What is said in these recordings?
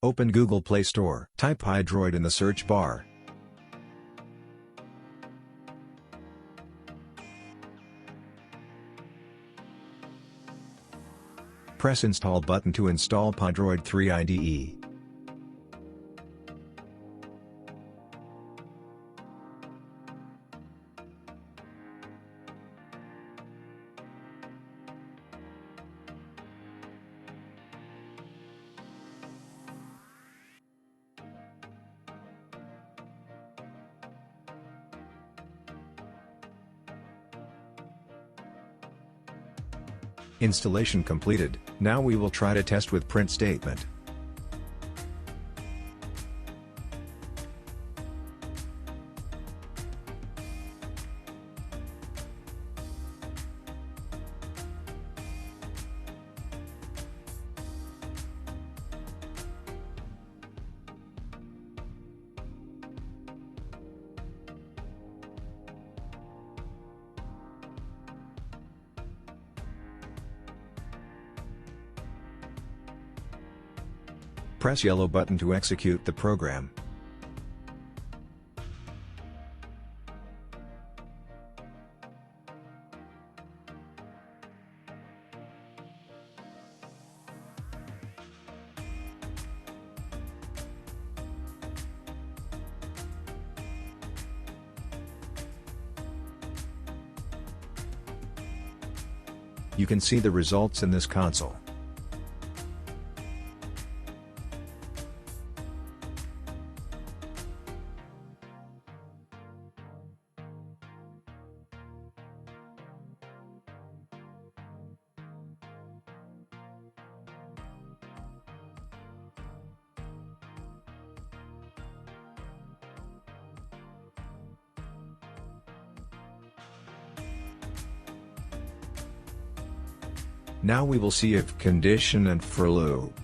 Open Google Play Store. Type Pydroid in the search bar. Press Install button to install Pydroid 3 IDE. Installation completed. Now we will try to test with print statement. Press yellow button to execute the program. You can see the results in this console. Now we will see if condition and for loop.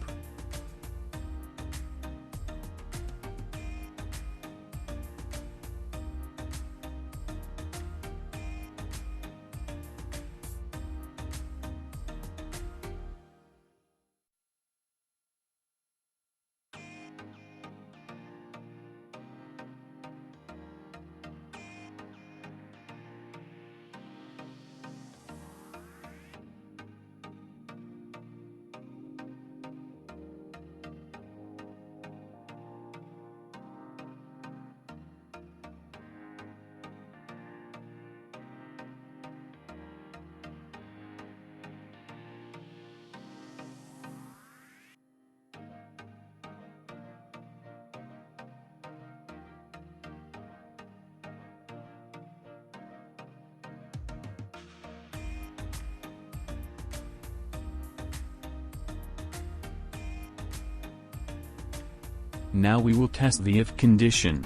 Now we will test the if condition.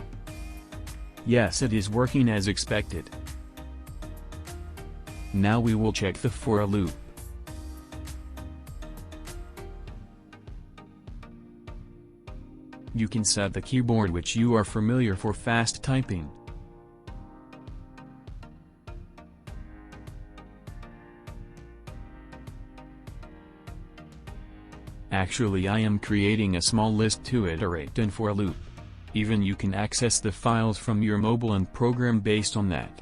Yes, it is working as expected. Now we will check the for loop. You can set the keyboard which you are familiar for fast typing. Actually, I am creating a small list to iterate and for loop. Even you can access the files from your mobile and program based on that.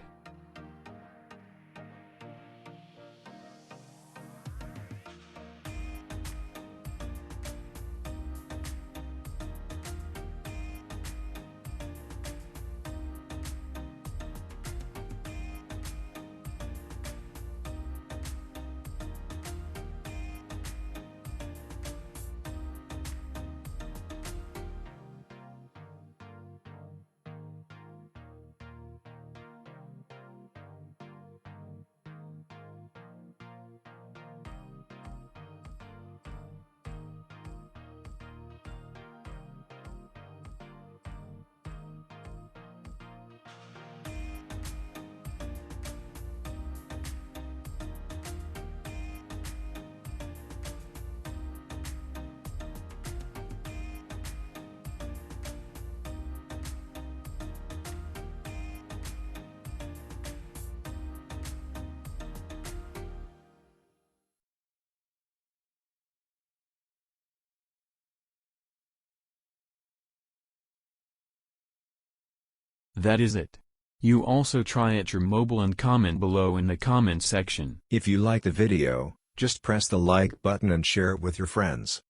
That is it. You also try at your mobile and comment below in the comment section. If you like the video, just press the like button and share it with your friends.